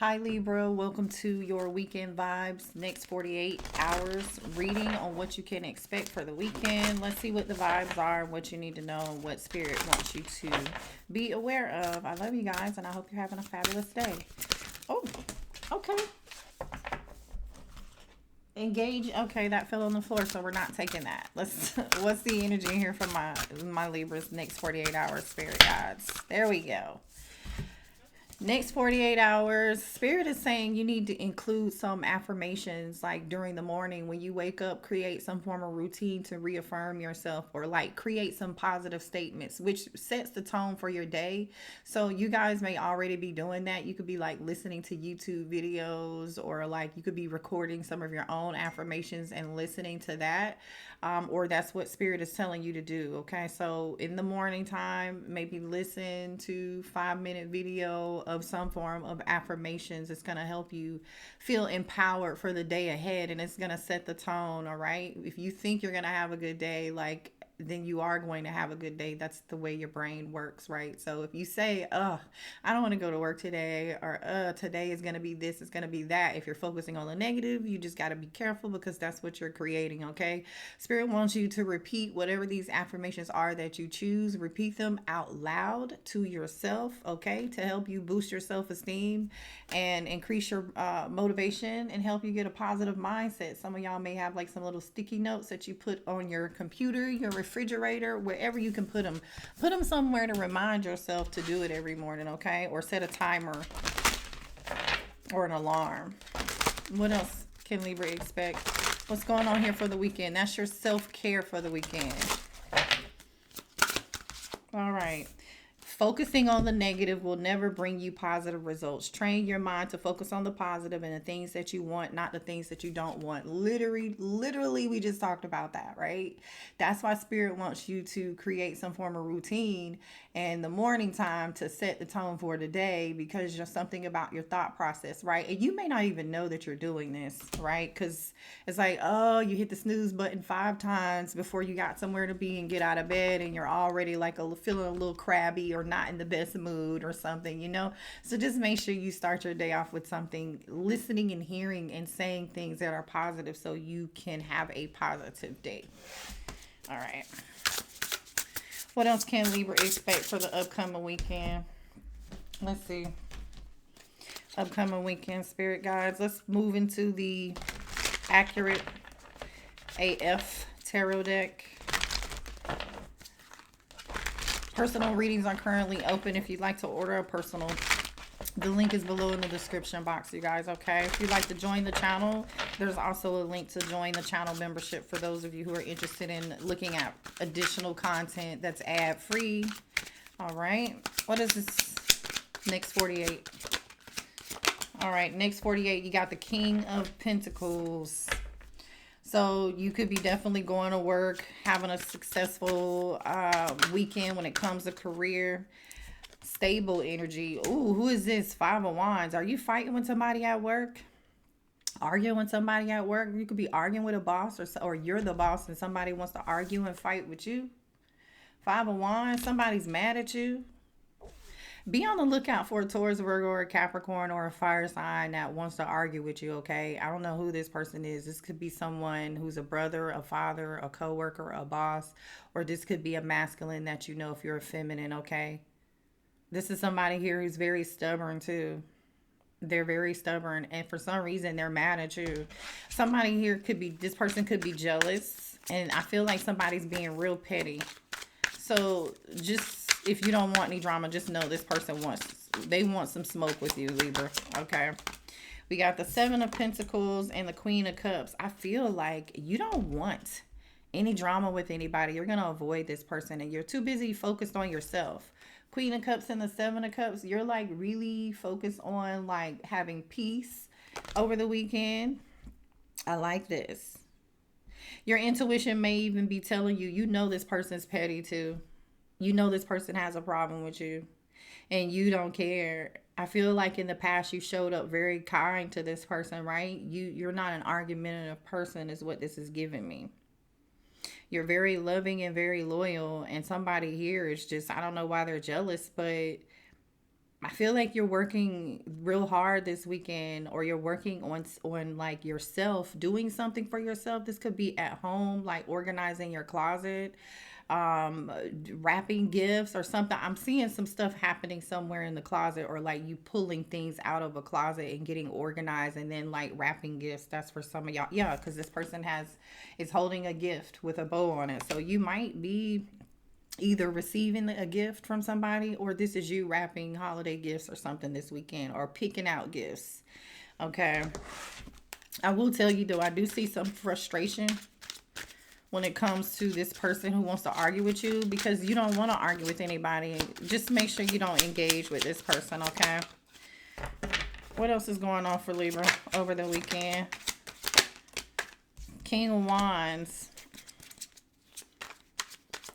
Hi Libra, welcome to your weekend vibes. Next 48 hours reading on what you can expect for the weekend. Let's see what the vibes are, what you need to know, and what spirit wants you to be aware of. I love you guys, and I hope you're having a fabulous day. Oh, okay. Engage. Okay, that fell on the floor, so we're not taking that. Let's. What's the energy here for my Libras next 48 hours, spirit guides? There we go. Next 48 hours, Spirit is saying you need to include some affirmations like during the morning when you wake up, create some form of routine to reaffirm yourself or like create some positive statements, which sets the tone for your day. So you guys may already be doing that. You could be like listening to YouTube videos or like you could be recording some of your own affirmations and listening to that. Or that's what Spirit is telling you to do. Okay, so in the morning time, maybe listen to 5-minute video of some form of affirmations. It's going to help you feel empowered for the day ahead, and it's going to set the tone. All right, if you think you're going to have a good day, like then you are going to have a good day. That's the way your brain works, right? So if you say, I don't want to go to work today, or today is going to be this, it's going to be that. If you're focusing on the negative, you just got to be careful because that's what you're creating, okay? Spirit wants you to repeat whatever these affirmations are that you choose. Repeat them out loud to yourself, okay? To help you boost your self-esteem and increase your motivation and help you get a positive mindset. Some of y'all may have like some little sticky notes that you put on your computer, your refrigerator, wherever you can put them. Put them somewhere to remind yourself to do it every morning, okay? Or set a timer or an alarm. What else can Libra expect? What's going on here for the weekend? That's your self-care for the weekend. All right. Focusing on the negative will never bring you positive results. Train your mind to focus on the positive and the things that you want, not the things that you don't want. Literally, we just talked about that, right? That's why Spirit wants you to create some form of routine in the morning time to set the tone for the day because there's something about your thought process, right? And you may not even know that you're doing this, right? Because it's like, oh, you hit the snooze button 5 times before you got somewhere to be and get out of bed, and you're already like feeling a little crabby or not in the best mood or something, you know? So just make sure you start your day off with something, listening and hearing and saying things that are positive so you can have a positive day. All right. What else can Libra expect for the upcoming weekend? Let's see. Upcoming weekend, spirit guides. Let's move into the Accurate AF tarot deck. Personal readings are currently open. If you'd like to order a personal, the link is below in the description box, you guys, okay? If you'd like to join the channel, there's also a link to join the channel membership for those of you who are interested in looking at additional content that's ad-free. All right. What is this next 48? All right, next 48, you got the King of Pentacles. So you could be definitely going to work, having a successful weekend when it comes to career. Stable energy. Ooh, who is this? 5 of Wands. Are you fighting with somebody at work? Arguing with somebody at work? You could be arguing with a boss, or you're the boss and somebody wants to argue and fight with you. 5 of Wands. Somebody's mad at you. Be on the lookout for a Taurus, Virgo, or a Capricorn, or a fire sign that wants to argue with you, okay? I don't know who this person is. This could be someone who's a brother, a father, a coworker, a boss, or this could be a masculine that you know if you're a feminine, okay? This is somebody here who's very stubborn too. They're very stubborn, and for some reason they're mad at you. Somebody here could be, this person could be jealous, and I feel like somebody's being real petty. So just, if you don't want any drama, just know this person they want some smoke with you, Libra, okay? We got the 7 of Pentacles and the Queen of Cups. I feel like you don't want any drama with anybody. You're going to avoid this person, and you're too busy focused on yourself. Queen of Cups and the 7 of Cups, you're like really focused on like having peace over the weekend. I like this. Your intuition may even be telling you, you know this person's petty too. You know this person has a problem with you and you don't care. I feel like in the past you showed up very kind to this person, right? You're not an argumentative person is what this is giving me. You're very loving and very loyal, and somebody here is just, I don't know why they're jealous, but I feel like you're working real hard this weekend, or you're working on like yourself, doing something for yourself. This could be at home, like organizing your closet, um wrapping gifts or something. I'm seeing some stuff happening somewhere in the closet, or like you pulling things out of a closet and getting organized, and then like wrapping gifts. That's for some of y'all. Yeah, because this person has is holding a gift with a bow on it. So you might be either receiving a gift from somebody, or this is you wrapping holiday gifts or something this weekend, or picking out gifts. Okay. I will tell you though, I do see some frustration when it comes to this person who wants to argue with you, because you don't want to argue with anybody. Just make sure you don't engage with this person, okay? What else is going on for Libra over the weekend? King of Wands.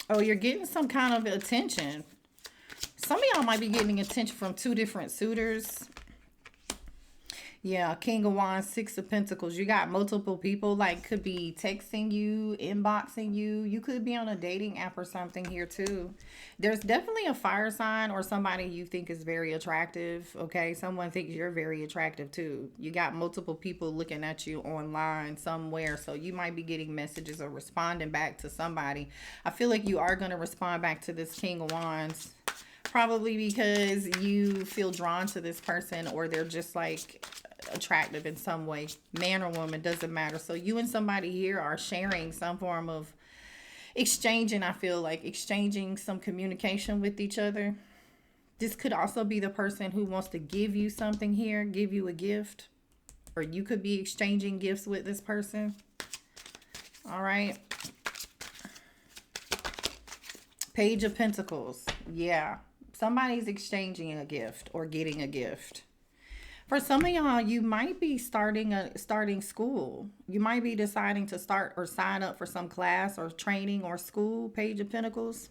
Oh, you're getting some kind of attention. Some of y'all might be getting attention from two different suitors. Yeah, King of Wands, Six of Pentacles. You got multiple people, like, could be texting you, inboxing you. You could be on a dating app or something here, too. There's definitely a fire sign or somebody you think is very attractive, okay? Someone thinks you're very attractive, too. You got multiple people looking at you online somewhere, so you might be getting messages or responding back to somebody. I feel like you are going to respond back to this King of Wands. Probably because you feel drawn to this person, or they're just like attractive in some way. Man or woman, doesn't matter. So you and somebody here are sharing some form of exchanging, I feel like exchanging some communication with each other. This could also be the person who wants to give you something here, give you a gift, or you could be exchanging gifts with this person. All right. Page of Pentacles. Yeah. Somebody's exchanging a gift or getting a gift. For some of y'all, you might be starting school. You might be deciding to start or sign up for some class or training or school. Page of Pentacles.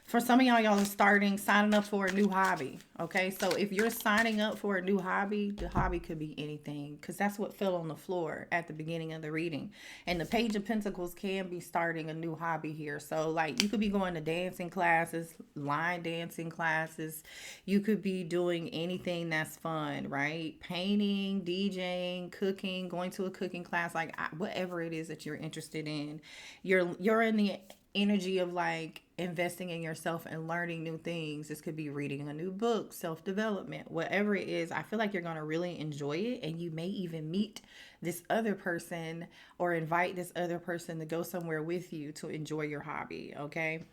For some of y'all are signing up for a new hobby. Okay, so if you're signing up for a new hobby, the hobby could be anything, because that's what fell on the floor at the beginning of the reading. And the Page of Pentacles can be starting a new hobby here. So like you could be going to dancing classes, line dancing classes. You could be doing anything that's fun, right? Painting, DJing, cooking, going to a cooking class, like whatever it is that you're interested in. You're in the energy of like investing in yourself and learning new things. This could be reading a new book, self-development, whatever it is. I feel like you're going to really enjoy it, and you may even meet this other person or invite this other person to go somewhere with you to enjoy your hobby, okay?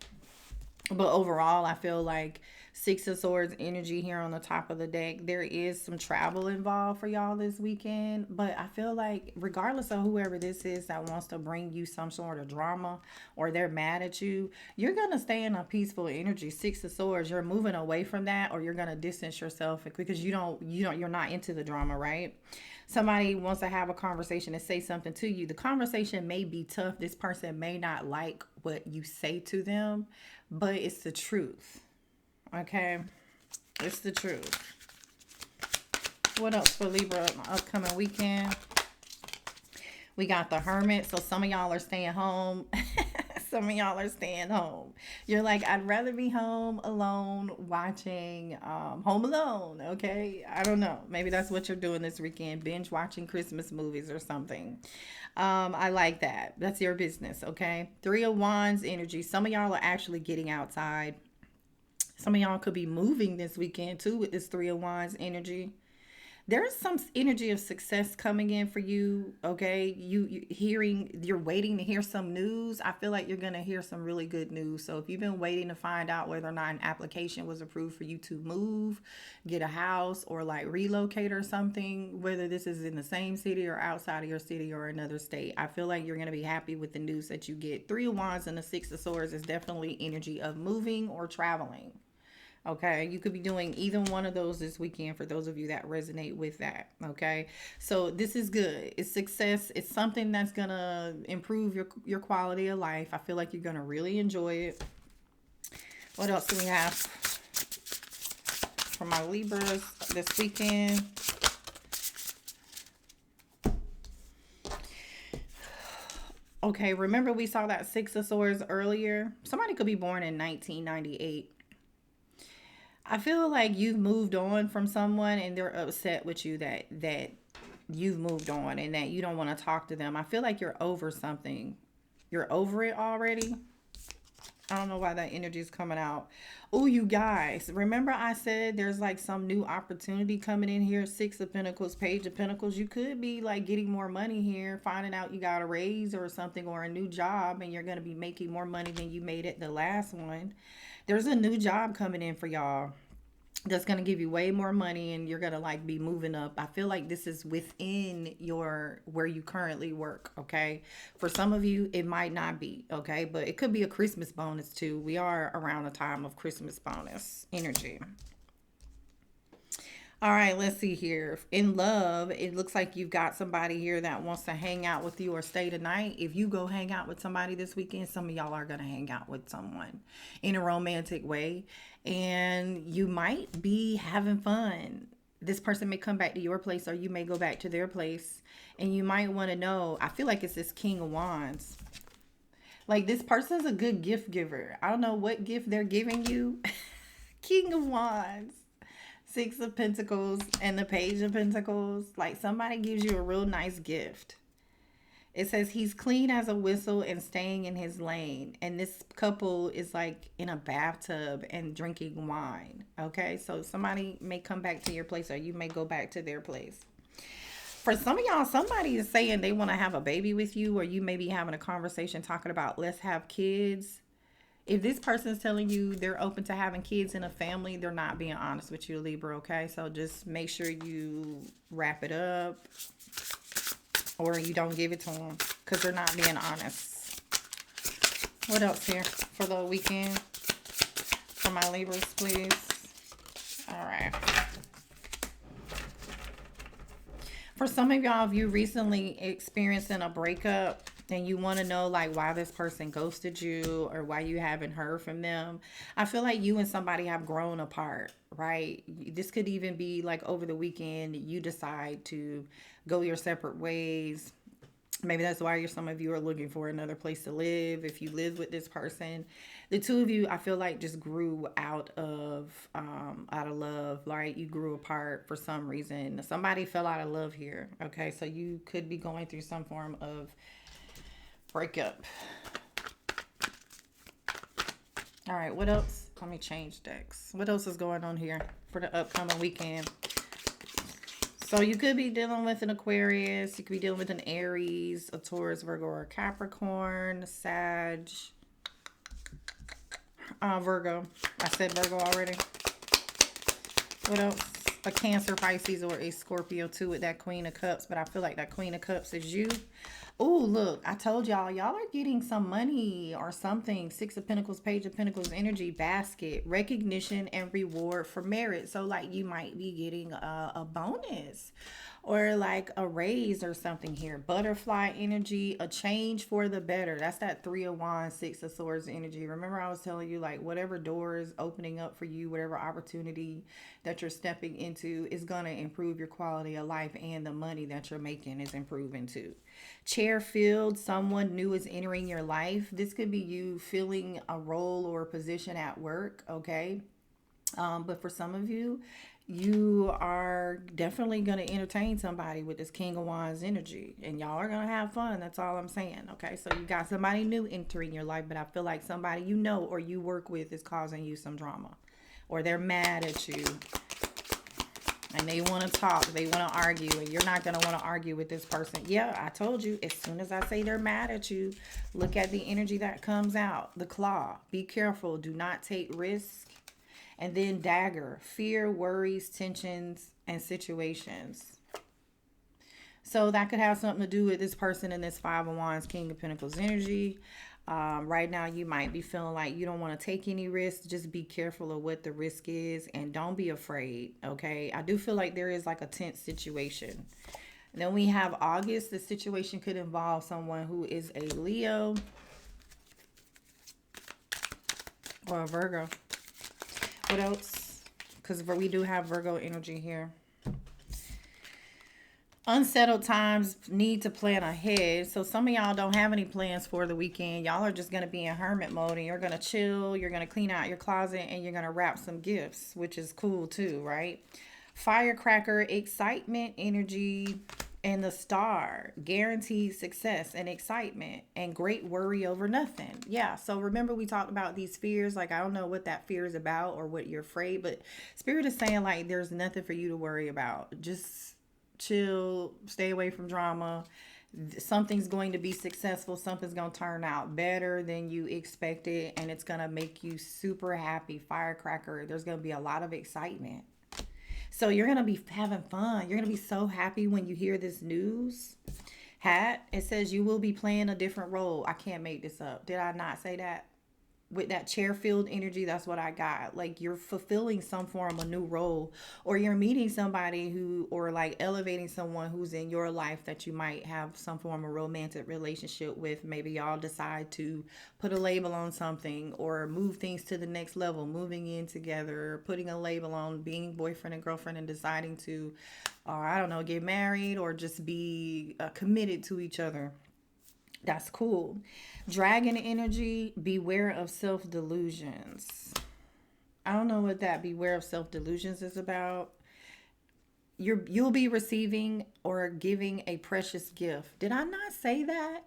But overall, I feel like Six of Swords energy here on the top of the deck. There is some travel involved for y'all this weekend. But I feel like regardless of whoever this is that wants to bring you some sort of drama, or they're mad at you, you're going to stay in a peaceful energy. Six of Swords, you're moving away from that, or you're going to distance yourself because you're not into the drama, right? Somebody wants to have a conversation and say something to you. The conversation may be tough. This person may not like what you say to them, but it's the truth. Okay? It's the truth. What else for Libra upcoming weekend? We got the Hermit. So some of y'all are staying home. Some of y'all are staying home. You're like, I'd rather be home alone watching Home Alone, okay? I don't know. Maybe that's what you're doing this weekend. Binge watching Christmas movies or something. I like that. That's your business, okay? Three of Wands energy. Some of y'all are actually getting outside. Some of y'all could be moving this weekend too with this Three of Wands energy. There's some energy of success coming in for you, okay? You're waiting to hear some news. I feel like you're going to hear some really good news. So if you've been waiting to find out whether or not an application was approved for you to move, get a house, or like relocate or something, whether this is in the same city or outside of your city or another state, I feel like you're going to be happy with the news that you get. Three of Wands and the Six of Swords is definitely energy of moving or traveling. Okay, you could be doing either one of those this weekend for those of you that resonate with that. Okay, so this is good. It's success. It's something that's gonna improve your quality of life. I feel like you're gonna really enjoy it. What else do we have for my Libras this weekend? Okay, remember we saw that Six of Swords earlier. Somebody could be born in 1998. I feel like you've moved on from someone and they're upset with you that you've moved on and that you don't want to talk to them. I feel like you're over something. You're over it already. I don't know why that energy is coming out. Oh, you guys, remember I said there's like some new opportunity coming in here. Six of Pentacles, Page of Pentacles. You could be like getting more money here, finding out you got a raise or something or a new job, and you're going to be making more money than you made at the last one. There's a new job coming in for y'all that's going to give you way more money and you're going to like be moving up. I feel like this is within your where you currently work, okay? For some of you it might not be, okay? But it could be a Christmas bonus too. We are around the time of Christmas bonus energy. All right, let's see here. In love, it looks like you've got somebody here that wants to hang out with you or stay tonight. If you go hang out with somebody this weekend, some of y'all are going to hang out with someone in a romantic way. And you might be having fun. This person may come back to your place or you may go back to their place. And you might want to know, I feel like it's this King of Wands. Like this person's a good gift giver. I don't know what gift they're giving you. King of Wands. Six of Pentacles and the Page of Pentacles. Like somebody gives you a real nice gift. It says he's clean as a whistle and staying in his lane. And this couple is like in a bathtub and drinking wine. Okay, so somebody may come back to your place or you may go back to their place. For some of y'all, somebody is saying they want to have a baby with you, or you may be having a conversation talking about let's have kids. If this person's telling you they're open to having kids in a family, they're not being honest with you, Libra, okay? So just make sure you wrap it up or you don't give it to them because they're not being honest. What else here for the weekend? For my Libras, please. All right. For some of y'all, if you recently experienced a breakup, and you want to know like why this person ghosted you or why you haven't heard from them, I feel like you and somebody have grown apart, right? This could even be like over the weekend you decide to go your separate ways. Maybe that's why some of you are looking for another place to live. If you live with this person, the two of you, I feel like just grew out of love, right? You grew apart for some reason. Somebody fell out of love here. Okay, so you could be going through some form of breakup. All right, what else? Let me change decks. What else is going on here for the upcoming weekend? So you could be dealing with an Aquarius. You could be dealing with an Aries, a Taurus, Virgo, or a Capricorn, Sag, Virgo. I said Virgo already. What else? A Cancer, Pisces, or a Scorpio too with that Queen of Cups. But I feel like that Queen of Cups is you. Oh, look, I told y'all are getting some money or something. Six of Pentacles, Page of Pentacles, energy, basket, recognition, and reward for merit. So, like, you might be getting a bonus or like a raise or something here. Butterfly energy, a change for the better. That's that Three of Wands, Six of Swords energy. Remember I was telling you, like, whatever door is opening up for you, whatever opportunity that you're stepping into is going to improve your quality of life, and the money that you're making is improving too. Chair filled, someone new is entering your life. This could be you filling a role or a position at work, okay? But for some of you, you are definitely going to entertain somebody with this King of Wands energy, and y'all are going to have fun. That's all I'm saying. Okay, so you got somebody new entering your life, but I feel like somebody you know or you work with is causing you some drama, or they're mad at you and they want to talk, they want to argue, and you're not going to want to argue with this person. Yeah, I told you, as soon as I say they're mad at you, look at the energy that comes out. The Claw. Be careful. Do not take risks. And then Dagger. Fear, worries, tensions, and situations. So that could have something to do with this person and this Five of Wands, King of Pentacles energy. Right now, you might be feeling like you don't want to take any risks. Just be careful of what the risk is and don't be afraid, okay? I do feel like there is like a tense situation. And then we have August. The situation could involve someone who is a Leo or a Virgo. What else? Because we do have Virgo energy here. Unsettled times need to plan ahead. So some of y'all don't have any plans for the weekend. Y'all are just going to be in hermit mode and you're going to chill. You're going to clean out your closet and you're going to wrap some gifts, which is cool too, right? Firecracker, excitement, energy, and the star, guaranteed success and excitement and great worry over nothing. Yeah. So remember we talked about these fears. Like, I don't know what that fear is about or what you're afraid, but Spirit is saying like there's nothing for you to worry about. Just chill, stay away from drama. Something's going to be successful. Something's going to turn out better than you expected, and it's going to make you super happy. Firecracker. There's going to be a lot of excitement. So you're going to be having fun. You're going to be so happy when you hear this news. Hat, it says you will be playing a different role. I can't make this up. Did I not say that? With that chair field energy, that's what I got. Like, you're fulfilling some form of new role, or you're meeting somebody who, or like elevating someone who's in your life that you might have some form of romantic relationship with. Maybe y'all decide to put a label on something or move things to the next level, moving in together, putting a label on being boyfriend and girlfriend and deciding to, I don't know, get married or just be committed to each other. That's cool. Dragon energy, beware of self-delusions. I don't know what that beware of self-delusions is about. You'll be receiving or giving a precious gift. Did I not say that?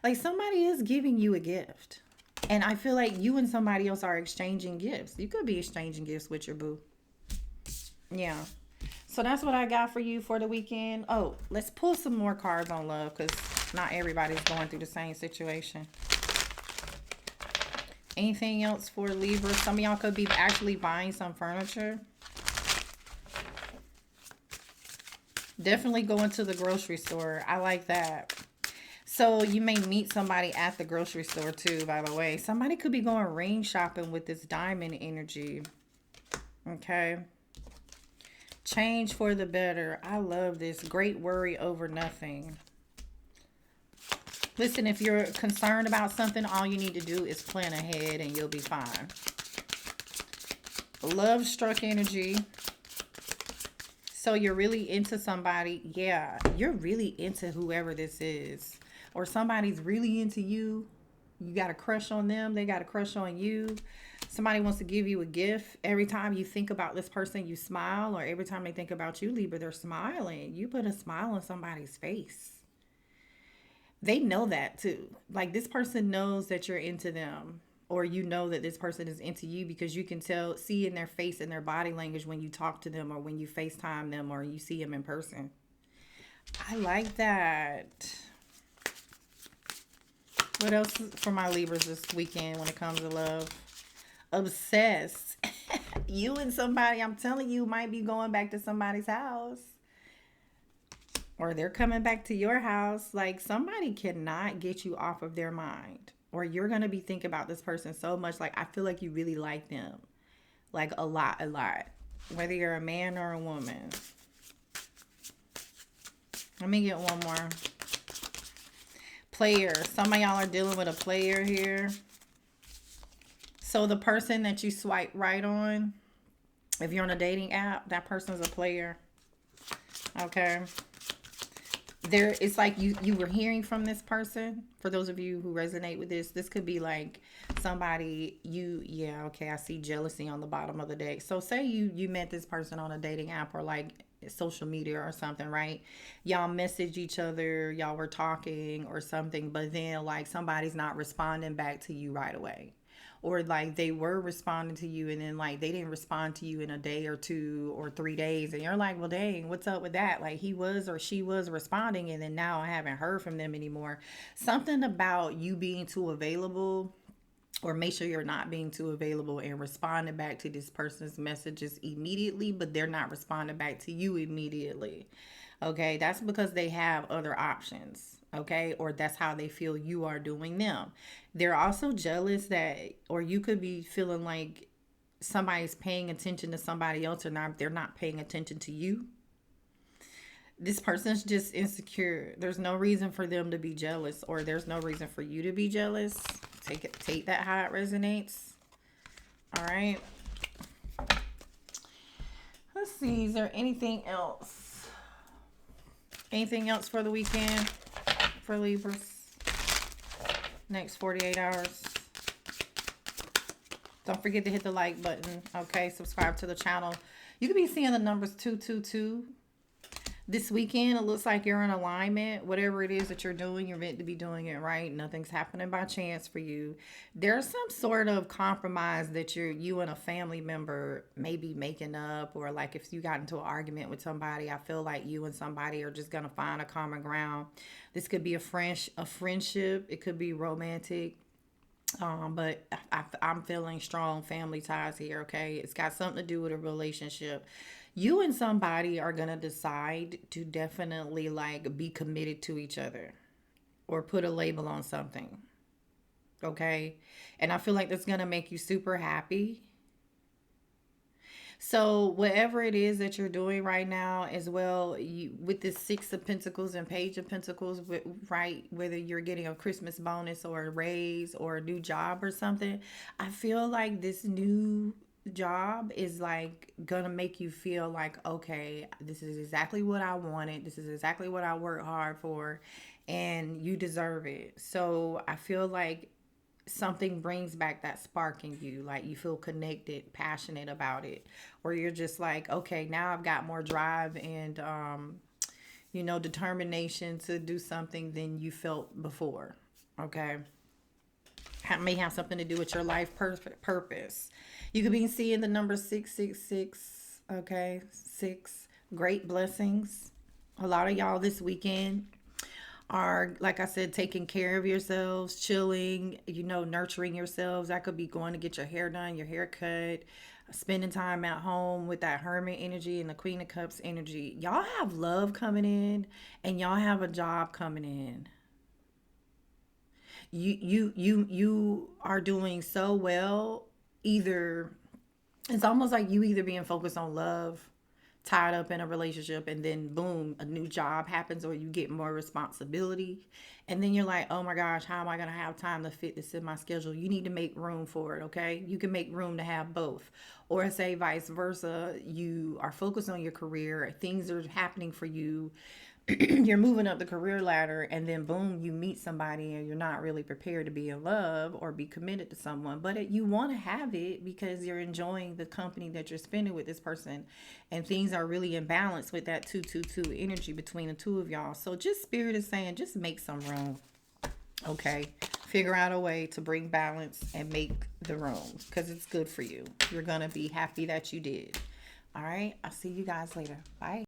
Like, somebody is giving you a gift. And I feel like you and somebody else are exchanging gifts. You could be exchanging gifts with your boo. Yeah. So that's what I got for you for the weekend. Oh, let's pull some more cards on love, because not everybody's going through the same situation. Anything else for Libra? Some of y'all could be actually buying some furniture. Definitely going to the grocery store. I like that. So you may meet somebody at the grocery store too, by the way. Somebody could be going ring shopping with this diamond energy. Okay. Change for the better. I love this. Great worry over nothing. Listen, if you're concerned about something, all you need to do is plan ahead and you'll be fine. Love struck energy. So you're really into somebody. Yeah, you're really into whoever this is. Or somebody's really into you. You got a crush on them. They got a crush on you. Somebody wants to give you a gift. Every time you think about this person, you smile. Or every time they think about you, Libra, they're smiling. You put a smile on somebody's face. They know that too. Like, this person knows that you're into them, or you know that this person is into you because you can see in their face and their body language when you talk to them or when you FaceTime them or you see them in person. I like that. What else for my Libras this weekend when it comes to love? Obsessed. You and somebody, I'm telling you, might be going back to somebody's house. Or they're coming back to your house. Like, somebody cannot get you off of their mind. Or you're going to be thinking about this person so much. Like, I feel like you really like them. Like, a lot. Whether you're a man or a woman. Let me get one more. Player. Some of y'all are dealing with a player here. So the person that you swipe right on, if you're on a dating app, that person's a player. Okay. It's like you were hearing from this person. For those of you who resonate with this could be like somebody I see jealousy on the bottom of the deck. So say you met this person on a dating app or like social media or something, right? Y'all message each other, y'all were talking or something, but then like somebody's not responding back to you right away. Or like they were responding to you and then like they didn't respond to you in a day or 2 or 3 days. And you're like, well, dang, what's up with that? Like he was or she was responding and then now I haven't heard from them anymore. Something about you being too available, or make sure you're not being too available and responding back to this person's messages immediately, but they're not responding back to you immediately. Okay, that's because they have other options. Okay, or that's how they feel you are doing them. They're also jealous that, or you could be feeling like somebody's paying attention to somebody else and they're not paying attention to you. This person's just insecure. There's no reason for them to be jealous, or there's no reason for you to be jealous. Take that how it resonates. All right. Let's see. Is there anything else? Anything else for the weekend for Libras? Next 48 hours. Don't forget to hit the like button. Okay, subscribe to the channel. You could be seeing the numbers 222. This weekend, it looks like you're in alignment. Whatever it is that you're doing, you're meant to be doing it right. Nothing's happening by chance for you. There's some sort of compromise that you and a family member may be making up, or like if you got into an argument with somebody, I feel like you and somebody are just gonna find a common ground. This could be a friendship. It could be romantic. But I'm feeling strong family ties here, okay? It's got something to do with a relationship. You and somebody are going to decide to definitely like be committed to each other or put a label on something, okay? And I feel like that's going to make you super happy. So whatever it is that you're doing right now as well, with this Six of Pentacles and Page of Pentacles, right, whether you're getting a Christmas bonus or a raise or a new job or something, I feel like this new job is like gonna make you feel like, okay, this is exactly what I wanted. This is exactly what I worked hard for, and you deserve it. So I feel like something brings back that spark in you, like you feel connected, passionate about it, or you're just like, okay, now I've got more drive and determination to do something than you felt before. Okay, may have something to do with your life purpose. You could be seeing the number 666. Okay, 6 great blessings. A lot of y'all this weekend are, like I said, taking care of yourselves, chilling, nurturing yourselves. That could be going to get your hair done, your hair cut, spending time at home with that Hermit energy and the Queen of Cups energy. Y'all have love coming in, and y'all have a job coming in. You are doing so well. Either it's almost like you either being focused on love, tied up in a relationship, and then boom, a new job happens, or you get more responsibility, and then you're like, oh my gosh, how am I going to have time to fit this in my schedule? You need to make room for it. Okay, you can make room to have both, or say vice versa. You are focused on your career, things are happening for you, you're moving up the career ladder, and then boom, you meet somebody and you're not really prepared to be in love or be committed to someone, but you want to have it because you're enjoying the company that you're spending with this person, and things are really in balance with that 222 energy between the two of y'all. So just spirit is saying, just make some room. Okay, figure out a way to bring balance and make the room, because it's good for you. You're gonna be happy that you did. All right, I'll see you guys later. Bye.